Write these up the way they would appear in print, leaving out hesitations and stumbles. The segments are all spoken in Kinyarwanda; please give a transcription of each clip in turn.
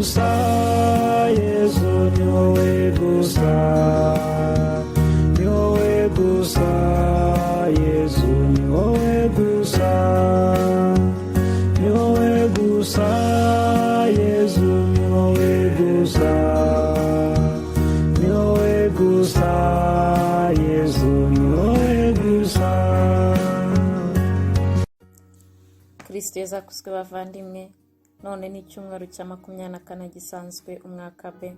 gusa Yesu, ni wowe gusa, ni wowe gusa Yesu, ni wowe gusa, ni wowe gusa Yesu, ni wowe gusa, ni wowe gusa Yesu, ni wowe gusa. Kristo Yesu akuzwe bavandimwe. None ni icyumweru cya 24 gisanzwe umwaka B.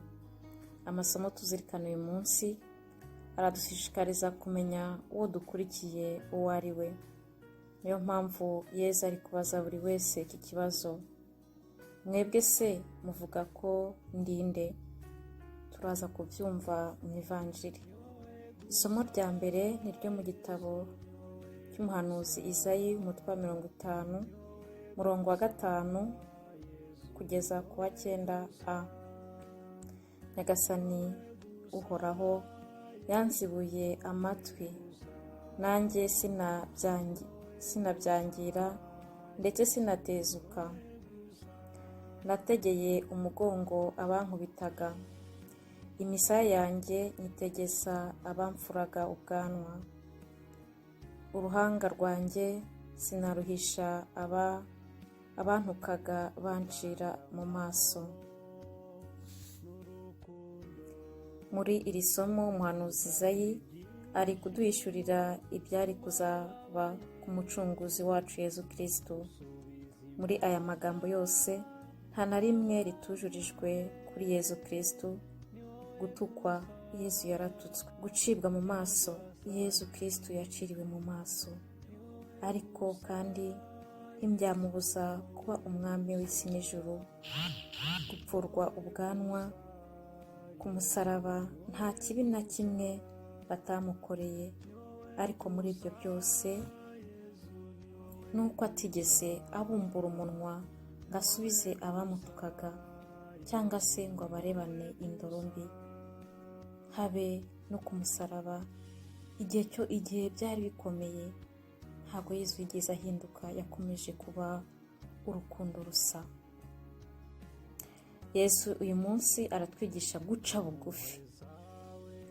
Amasomo tuzirikana uyu munsi aradushishikariza kumenya uwo dukurikiye uwo ari we. Niyo mpamvu Yesu ari kubaza buri wese iki kibazo: mwebwe se muvuga ko ndinde? Turaza kubyumva mu Ivanjiri. Isomo rya mbere ni ryo mu gitabo cy'umuhanuzi Izayi, umutwe wa 50, murongo wa 5 kugeza ku wa 9a. Nyagasani uhoraho yanzibuye amatwi, nanjye sinabyangira ndetse sinatezuka. Nategeye umugongo abankubitaga, imisaya yanjye nyitegesa abamfuraga ubwanwa. Uruhanga rwanjye sinaruhisha abantukaga bancira mu maso. Muri iri somo umuhanuzi Izayi ari kuduhishurira ibyari kuzaba ku mucunguzi wacu Yesu Kristo. Muri aya magambo yose nta na rimwe ritujurijwe kuri Yesu Kristo. Gutukwa, Yesu yaratutswe. Gucibwa mu maso, Yesu Kristo yaciriwe mu maso. Ariko kandi ntibyamubuza kuba umwami w'isi n'ijuru. Gupfurwa ubwanwa ku musaraba, nta kibi na kimwe batamukoreye. Ariko muri ibyo byose nuko atigeze abumbura umunwa ngo asubize abamutukaga cyangwa se ngo abarebane indoro mbi. Habe no ku musaraba, igihe byari bikomeye, ntabwo Yesu yigeze ahinduka, yakomeje kuba urukundo rusa. Yesu uyu munsi aratwigisha guca bugufi,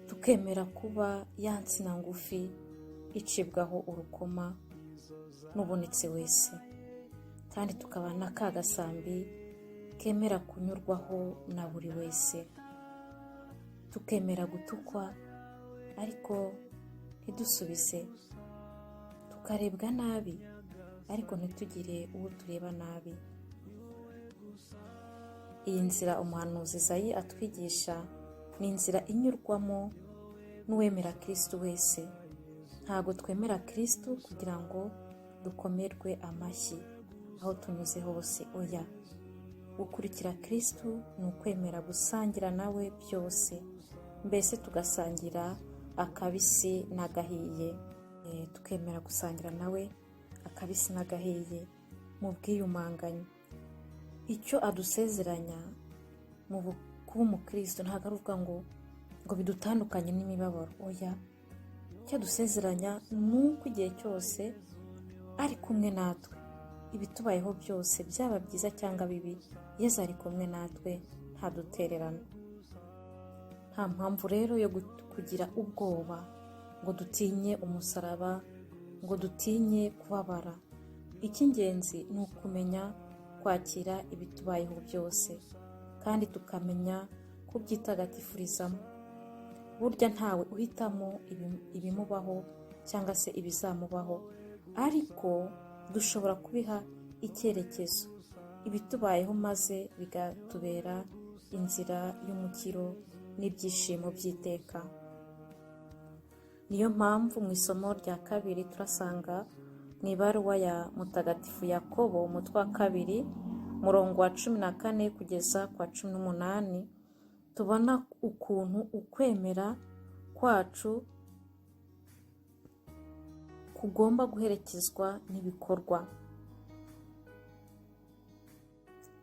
tukemera kuba ya nsina ngufi icibwaho urukoma n'ubonetse wese, kandi tukaba na ka gasambi kemera kunyurwaho na buri wese. Tukemera gutukwa ariko ntidusubize, tukarebwa nabi ariko ntitugire uwo tureba nabi. Iyi nzira umuhanuzi Izayi atwigisha ni inzira inyurwamo n'uwemera Kristo wese. Ntabwo twemera Kristo kugira ngo dukomerwe amashyi aho tunyuze hose, oya. Gukurikira Kristo ni ukwemera gusangira nawe byose, mbese tugasangira akabisi n'agahiye. Tukemera gusangira nawe akabisi n'agahiye mu bwiyumanganye. Icyo adusezeranya mu kuba umukristo ntabwo ari uvuga ngo bidutandukanye n'imibabaro, oya. Icyo adusezeranya ni uko igihe cyose ari kumwe natwe, ibitubayeho byose byaba byiza cyangwa bibi, Yesu ari kumwe natwe, ntadutererana. Nta mpamvu rero yo kugira ubwoba ngo dutinye umusaraba, ngo dutinye kubabara. Icy'ingenzi ni ukumenya kwakira ibitubayeho byose, kandi tukamenya kubyitagatifurizamo. Burya ntawe uhitamo ibimubaho cyangwa se ibizamubaho, ariko dushobora kubiha icyerekezo ibitubayeho, maze bigatubera inzira y'umukiro n'ibyishimo by'iteka. Niyo mpamvu mu isomo rya kabiri turasanga mu ibaruwa ya Mutagatifu Yakobo, umutwe wa 2, murongo wa 14 kugeza kwa 18, tubona ukuntu ukwemera kwacu kugomba guherekezwa n'ibikorwa.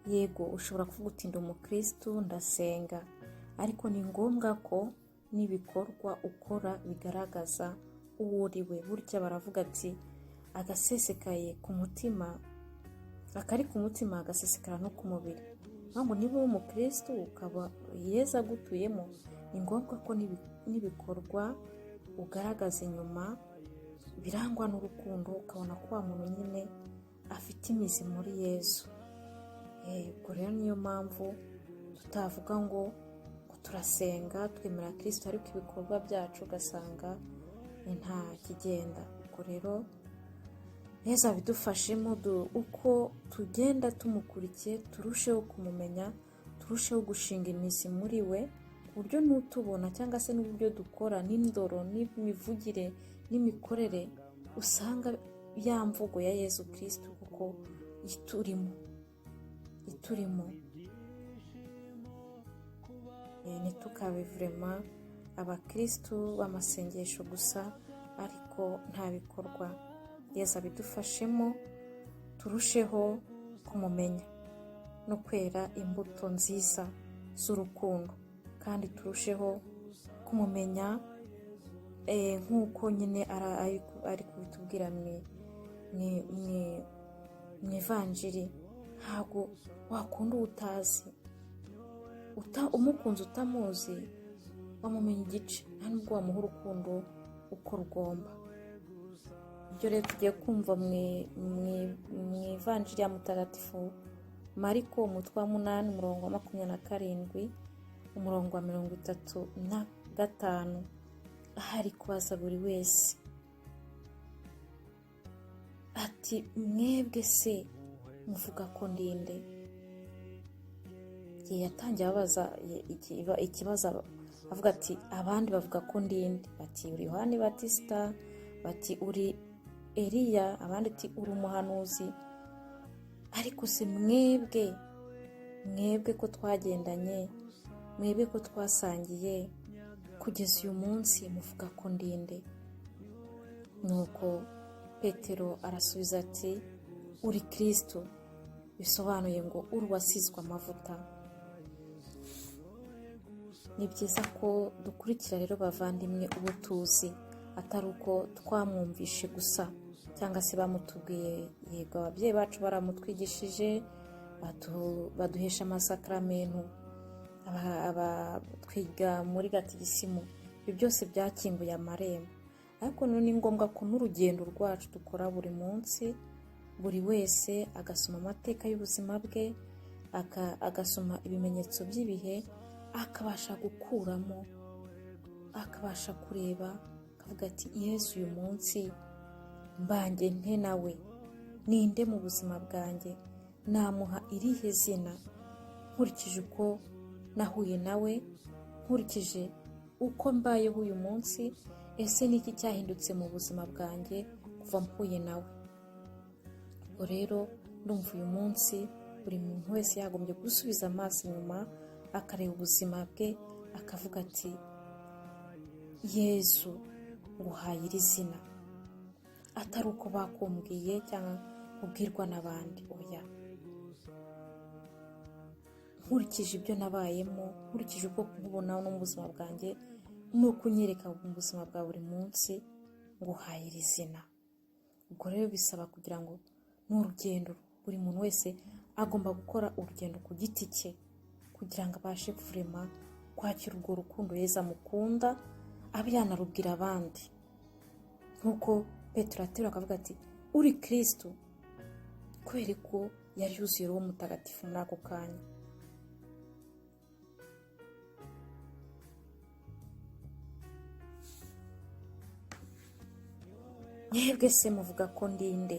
Yego, ushobora kuvuga uti ndi umukristo, ndasenga, ariko ni ngombwa ko n'ibikorwa ukora bigaragaza uwo uriwe. Burya baravuga ati agasesekaye ku mutima, akari ku mutima agasesekara no ku mubiri. mpamvu niba uri umukristo ukaba Yesu agutuyemo, ni ngombwa ko n'ibikorwa ugaragaza inyuma birangwa n'urukundo, ukabona ko wa muntu nyine afite imizi muri Yesu. Ubwo rero niyo mpamvu tutavuga ngo turasenga twemera Kristo ariko ibikorwa byacu ugasanga nta kigenda. Ubwo rero Yesu abidufashemo, uko tugenda tumukurikiye turusheho kumumenya, turusheho gushinga imizi muri we, ku buryo n'utubona cyangwa se n'uburyo dukora n'indoro n'imivugire n'imikorere usanga ya mvugo ya Yesu Kristo kuko iturimo. Ntitukabe vraiment abakristo b'amasengesho gusa ariko nta bikorwa. Yesu abidufashemo, turusheho kumumenya no kwera imbuto nziza z'urukundo, kandi turusheho kumumenya nk'uko nyine ari kubitubwira mu ivanjiri. Ntabwo wakunda utazi, umukunzi utamuzi wamumenya igice, nta nubwo wamuha urukundo uko rugomba. Ibyo rero tugiye kumva mu ivanjiri ya mutagatifu Mariko umutwe wa 8 umurongo wa 27 umurongo wa 35, ahari kubaza buri wese ati mwebwe se muvuga ko ndinde? Yatangiye abaza ikibazo avuga ati abandi bavuga ko ndinde, bati uri Yohani Batista, bati uri Eliya, abandi ati uri umuhanuzi. Ariko se mwebwe ko twagendanye, mwebwe ko twasangiye kugeza uyu munsi muvuga ko ndinde? Nuko Petero arasubiza ati uri Kristo, bisobanuye ngo uri uwasizwe amavuta. Ni byiza ko dukurikira rero bavandimwe uwo tuzi, atari uko twamwumvishe gusa cyangwa se bamutubwiye. Yego ababyeyi bacu baramutwigishije, baduhesha amasakramentu, twiga muri gatigisimu, ibyo byose byakinguye amarembo. Ariko none ni ngombwa ko n'urugendo rwacu dukora buri munsi, buri wese agasoma amateka y'ubuzima bwe, agasoma ibimenyetso by'ibihe, akabasha gukuramo, akabasha kureba, akavuga ati Yesu uyu munsi mbange nte nawe, ninde mu buzima bwanjye, namuha irihe zina nkurikije uko nahuye nawe, nkurikije uko mbayeho uyu munsi, ese niki cyahindutse mu buzima bwanjye kuva mpuye nawe? Ubwo rero ndumva uyu munsi buri muntu wese yagombye gusubiza amaso inyuma, akareba ubuzima bwe, akavuga ati Yesu nguhaye iri zina, atari uko bakumbwiye cyangwa ubwirwa n'abandi. Oya, nkurikije ibyo nabayemo, nkurikije uko nkubona no mu buzima bwanjye, no kunyereka mu buzima bwa buri munsi, nguhaye iri zina. Ubwo rero bisaba kugira ngo n'urugendo, buri muntu wese agomba gukora urugendo ku giti cye kugira ngo abashe kurema kwakira urwo rukundo Yesu amukunda, abe yanarubwira abandi. Nk'uko Petero aterura akavuga ati uri Kristo, kubera ko yari yuzuye Roho Mutagatifu muri ako kanya. Mwebwe se muvuga ko ndinde?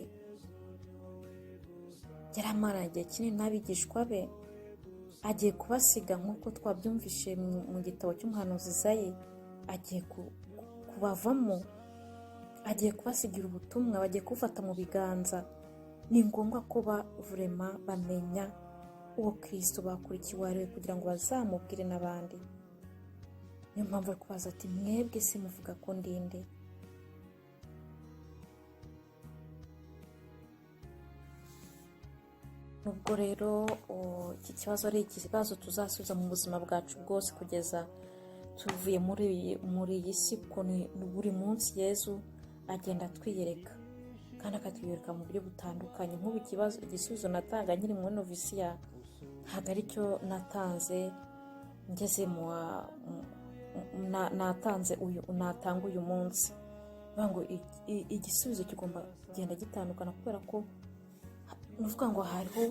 Yaramara igihe kinini n'abigishwa be, agiye kubasiga nk'uko twabyumvishe mu gitabo cy'umuhanuzi Izayi, agiye kubavamo, agiye kubasigira ubutumwa, bagiye kufata mu biganza. Ni ngombwa ko bamenya uwo Kristo bakurikiye ari we, kugira ngo bazamubwire n'abandi. Niyo mpamvu ari kubaza ati mwebwe se muvuga ko ndinde? Nubwo rero iki kibazo ari ikibazo tuzasubiza mu buzima bwacu bwose kugeza tuvuye muri iyi si, kuko buri munsi Yesu agenda atwiyereka, kandi akatwiyereka mu buryo butandukanye. Nk'ubu igisubizo natanga nkiri muri novisiya, ntabwo ari cyo natanze ngeze natanga uyu munsi. Ngo igisubizo kigomba kugenda gitandukana, kubera ko nuvuga ngo hariho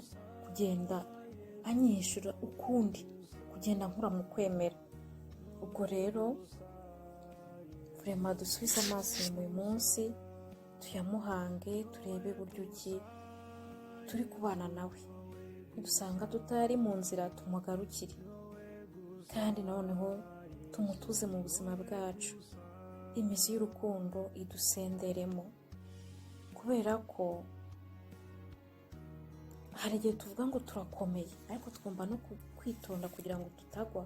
kugenda anyishyura ukundi, kugenda nkura mu kwemera. Ubwo rero vraiment dusubize amaso inyuma uyu munsi, tuyamuhange, turebe buryo ki turi kubana nawe. Dusanga tutari mu nzira, tumugarukire, kandi noneho tumutuze mu buzima bwacu, imizi y'urukundo idusenderemo. Kubera ko hari igihe tuvuga ngo turakomeye, ariko tugomba no kwitonda kugira ngo tutagwa.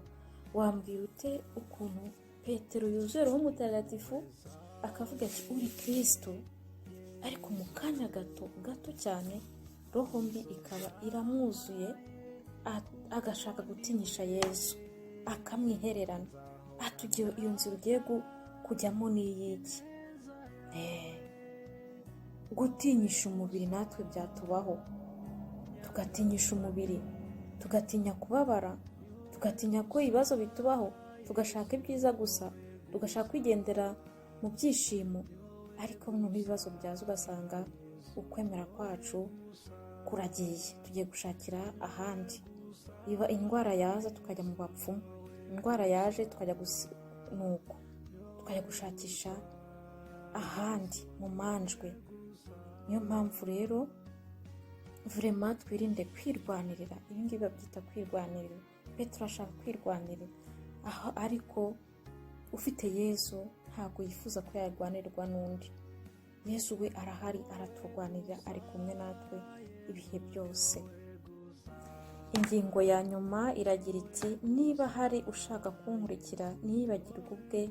Wambwira ute ukuntu Petero yuzuye Roho Mutagatifu akavuga ati uri Kristo, ariko mu kanya gato cyane roho mbi ikaba iramwuzuye, agashaka gutinyisha Yesu, akamwihererana. Atugiye iyo nzira ugiye kujyamo n'iyiki? Gutinyisha umubiri natwe byatubaho, tugatinyisha umubiri, tugatinya kubabara, tugatinya ko ibibazo bitubaho, tugashaka ibyiza gusa, tugashaka kwigendera mu byishimo. Ariko n'ibibazo byaza ugasanga ukwemera kwacu kuragiye, tugiye gushakira ahandi. Iba indwara yaza tukajya mu bapfumu, indwara yaje tukajya gushakisha ahandi mu manjwe. Niyo mpamvu rero vraiment twirinde kwirwanirira. Ibi ngibi babyita kwirwanirira. Petero ashaka kwirwanirira, ariko ufite Yesu ntabwo yifuza ko yarwanirwa n'undi. Yesu we arahari, araturwanirira, ari kumwe natwe ibihe byose. Ingingo ya nyuma iragira iti, niba hari ushaka kunkurikira ntiyibagirwe ubwe,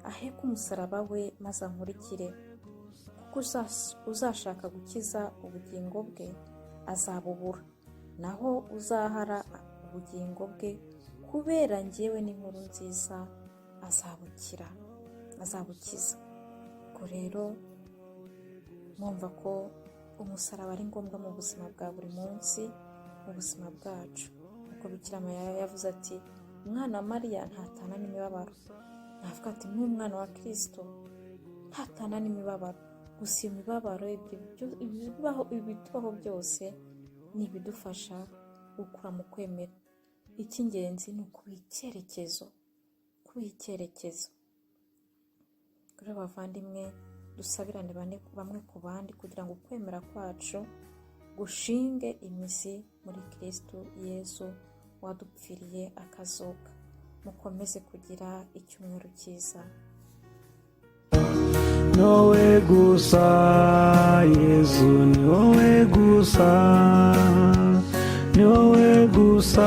aheke umusaraba we maze ankurikire. Kuko uzashaka gukiza ubugingo bwe azabubura, naho uzahara ubugingo bwe kubera njyewe n'inkuru nziza azabukiza. Ubwo rero mwumva ko umusaraba ari ngombwa mu buzima bwa buri munsi, mu buzima bwacu. Kuko Bikira Mariya yavuze ati, umwana wa Mariya ntatana n'imibabaro. Navuga ati n'umwana wa Kristo ntatana n'imibabaro. Gusa iyo mibabaro, ibitubaho byose ni ibidufasha gukura mu kwemera. Icy'ingenzi ni ukubiha icyerekezo. Kuri bavandimwe, dusabirane bamwe ku bandi kugira ngo ukwemera kwacu gushinge imizi muri Kristo Yesu wadupfiriye akazuka. Mukomeze kugira icyumweru cyiza. Ni wowe gusa Yesu, ni wowe gusa, ni wowe gusa.